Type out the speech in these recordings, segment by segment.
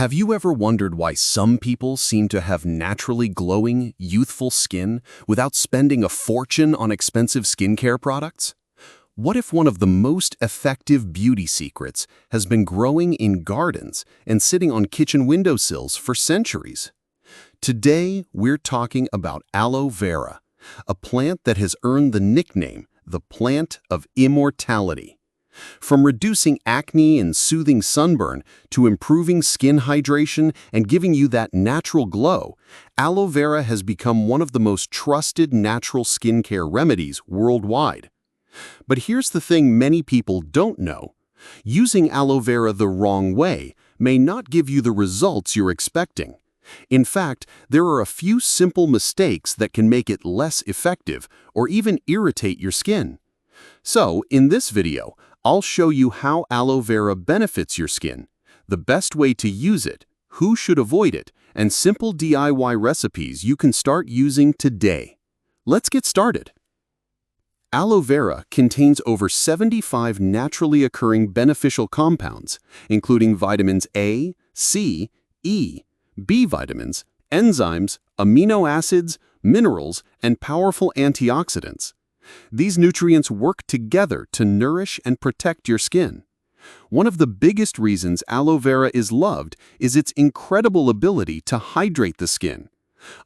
Have you ever wondered why some people seem to have naturally glowing, youthful skin without spending a fortune on expensive skincare products? What if one of the most effective beauty secrets has been growing in gardens and sitting on kitchen windowsills for centuries? Today, we're talking about aloe vera, a plant that has earned the nickname the plant of immortality. From reducing acne and soothing sunburn to improving skin hydration and giving you that natural glow, aloe vera has become one of the most trusted natural skincare remedies worldwide. But here's the thing many people don't know. Using aloe vera the wrong way may not give you the results you're expecting. In fact, there are a few simple mistakes that can make it less effective or even irritate your skin. So, in this video, I'll show you how aloe vera benefits your skin, the best way to use it, who should avoid it, and simple DIY recipes you can start using today. Let's get started. Aloe vera contains over 75 naturally occurring beneficial compounds, including vitamins A, C, E, B vitamins, enzymes, amino acids, minerals, and powerful antioxidants. These nutrients work together to nourish and protect your skin. One of the biggest reasons aloe vera is loved is its incredible ability to hydrate the skin.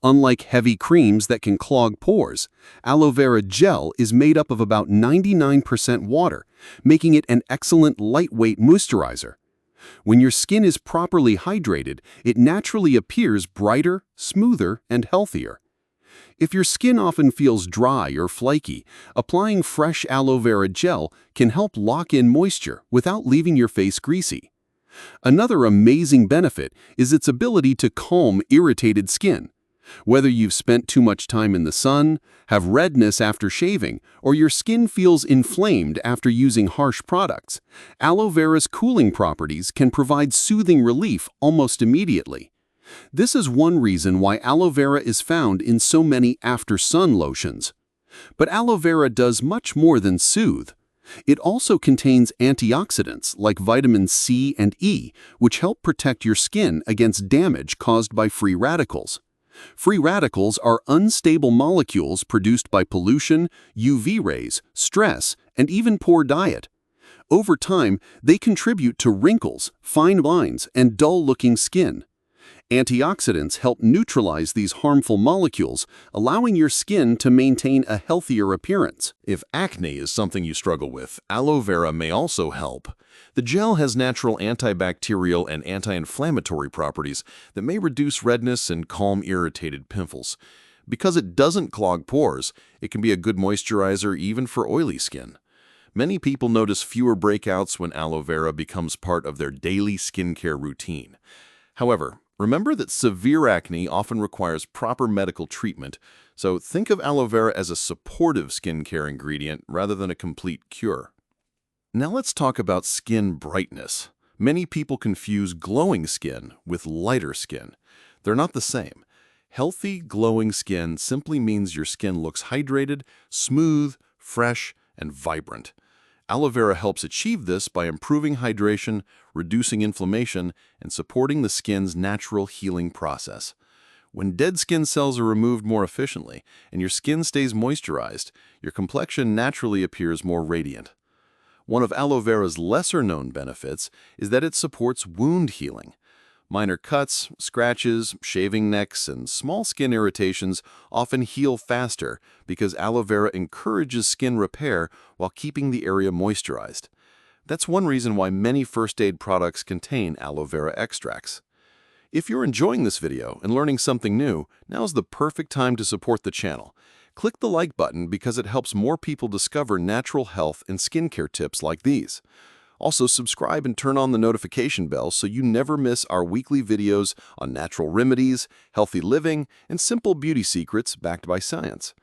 Unlike heavy creams that can clog pores, aloe vera gel is made up of about 99% water, making it an excellent lightweight moisturizer. When your skin is properly hydrated, it naturally appears brighter, smoother, and healthier. If your skin often feels dry or flaky, applying fresh aloe vera gel can help lock in moisture without leaving your face greasy. Another amazing benefit is its ability to calm irritated skin. Whether you've spent too much time in the sun, have redness after shaving, or your skin feels inflamed after using harsh products, aloe vera's cooling properties can provide soothing relief almost immediately. This is one reason why aloe vera is found in so many after-sun lotions. But aloe vera does much more than soothe. It also contains antioxidants like vitamins C and E, which help protect your skin against damage caused by free radicals. Free radicals are unstable molecules produced by pollution, UV rays, stress, and even poor diet. Over time, they contribute to wrinkles, fine lines, and dull-looking skin. Antioxidants help neutralize these harmful molecules, allowing your skin to maintain a healthier appearance. If acne is something you struggle with, aloe vera may also help. The gel has natural antibacterial and anti-inflammatory properties that may reduce redness and calm irritated pimples. Because it doesn't clog pores, it can be a good moisturizer even for oily skin. Many people notice fewer breakouts when aloe vera becomes part of their daily skincare routine. However, remember that severe acne often requires proper medical treatment, so think of aloe vera as a supportive skincare ingredient rather than a complete cure. Now let's talk about skin brightness. Many people confuse glowing skin with lighter skin. They're not the same. Healthy, glowing skin simply means your skin looks hydrated, smooth, fresh, and vibrant. Aloe vera helps achieve this by improving hydration, reducing inflammation, and supporting the skin's natural healing process. When dead skin cells are removed more efficiently and your skin stays moisturized, your complexion naturally appears more radiant. One of aloe vera's lesser-known benefits is that it supports wound healing. Minor cuts, scratches, shaving necks, and small skin irritations often heal faster because aloe vera encourages skin repair while keeping the area moisturized. That's one reason why many first-aid products contain aloe vera extracts. If you're enjoying this video and learning something new, now's the perfect time to support the channel. Click the like button because it helps more people discover natural health and skincare tips like these. Also, subscribe and turn on the notification bell so you never miss our weekly videos on natural remedies, healthy living, and simple beauty secrets backed by science.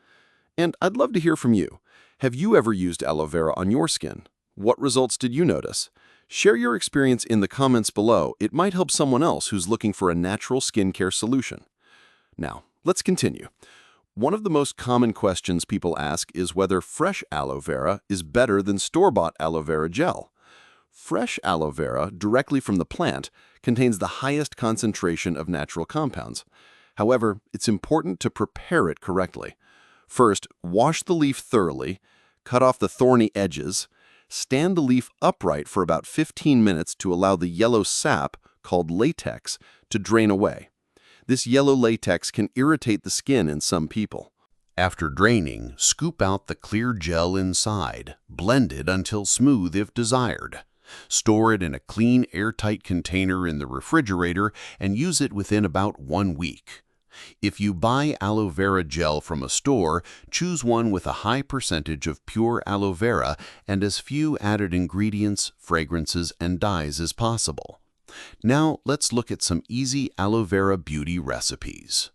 And I'd love to hear from you. Have you ever used aloe vera on your skin? What results did you notice? Share your experience in the comments below. It might help someone else who's looking for a natural skincare solution. Now, let's continue. One of the most common questions people ask is whether fresh aloe vera is better than store-bought aloe vera gel. Fresh aloe vera, directly from the plant, contains the highest concentration of natural compounds. However, it's important to prepare it correctly. First, wash the leaf thoroughly, cut off the thorny edges, stand the leaf upright for about 15 minutes to allow the yellow sap, called latex, to drain away. This yellow latex can irritate the skin in some people. After draining, scoop out the clear gel inside, blend it until smooth if desired. Store it in a clean, airtight container in the refrigerator and use it within about 1 week. If you buy aloe vera gel from a store, choose one with a high percentage of pure aloe vera and as few added ingredients, fragrances, and dyes as possible. Now let's look at some easy aloe vera beauty recipes.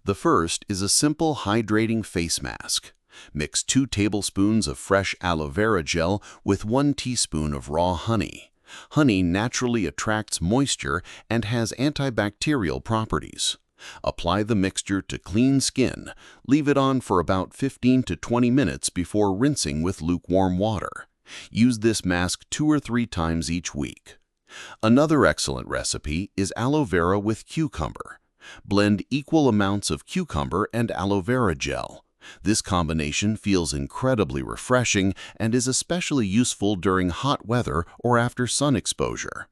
The first is a simple hydrating face mask. Mix 2 tablespoons of fresh aloe vera gel with 1 teaspoon of raw honey. Honey naturally attracts moisture and has antibacterial properties. Apply the mixture to clean skin. Leave it on for about 15 to 20 minutes before rinsing with lukewarm water. Use this mask 2 or 3 times each week. Another excellent recipe is aloe vera with cucumber. Blend equal amounts of cucumber and aloe vera gel. This combination feels incredibly refreshing and is especially useful during hot weather or after sun exposure.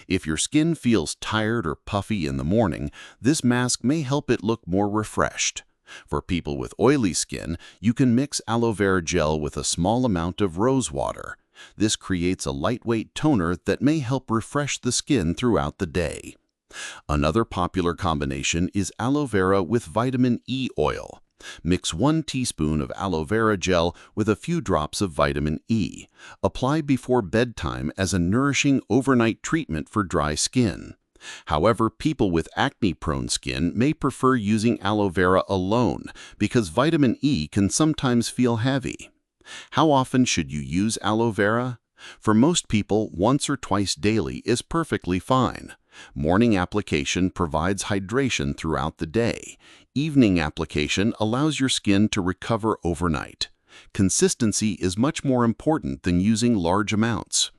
If your skin feels tired or puffy in the morning, this mask may help it look more refreshed. For people with oily skin, you can mix aloe vera gel with a small amount of rose water. This creates a lightweight toner that may help refresh the skin throughout the day. Another popular combination is aloe vera with vitamin E oil. Mix 1 teaspoon of aloe vera gel with a few drops of vitamin E. Apply before bedtime as a nourishing overnight treatment for dry skin. However, people with acne-prone skin may prefer using aloe vera alone because vitamin E can sometimes feel heavy. How often should you use aloe vera? For most people, once or twice daily is perfectly fine. Morning application provides hydration throughout the day. Evening application allows your skin to recover overnight. Consistency is much more important than using large amounts.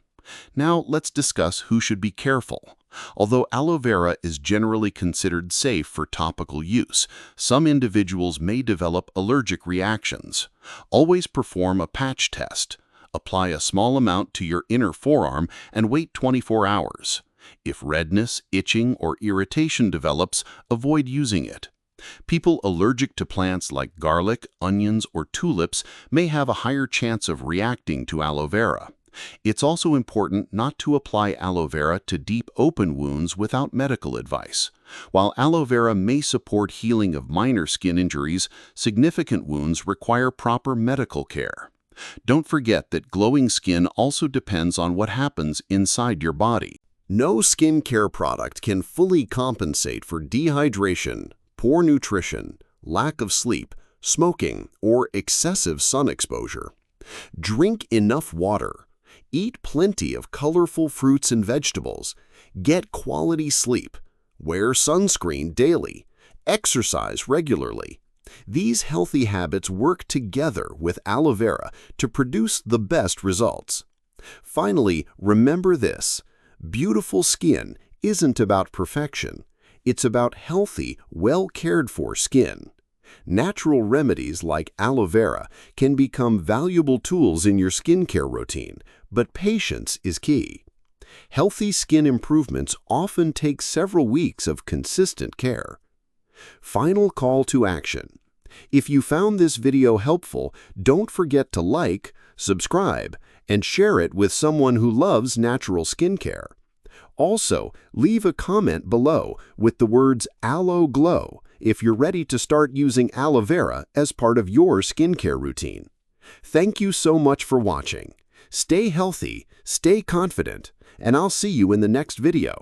Now let's discuss who should be careful. Although aloe vera is generally considered safe for topical use, some individuals may develop allergic reactions. Always perform a patch test. Apply a small amount to your inner forearm and wait 24 hours. If redness, itching, or irritation develops, avoid using it. People allergic to plants like garlic, onions, or tulips may have a higher chance of reacting to aloe vera. It's also important not to apply aloe vera to deep open wounds without medical advice. While aloe vera may support healing of minor skin injuries, significant wounds require proper medical care. Don't forget that glowing skin also depends on what happens inside your body. No skincare product can fully compensate for dehydration, poor nutrition, lack of sleep, smoking, or excessive sun exposure. Drink enough water. Eat plenty of colorful fruits and vegetables. Get quality sleep. Wear sunscreen daily. Exercise regularly. These healthy habits work together with aloe vera to produce the best results. Finally, remember this. Beautiful skin isn't about perfection. It's about healthy, well-cared-for skin. Natural remedies like aloe vera can become valuable tools in your skincare routine, but patience is key. Healthy skin improvements often take several weeks of consistent care. Final call to action. If you found this video helpful, don't forget to like, subscribe, and share it with someone who loves natural skincare. Also, leave a comment below with the words Aloe Glow if you're ready to start using aloe vera as part of your skincare routine. Thank you so much for watching. Stay healthy, stay confident, and I'll see you in the next video.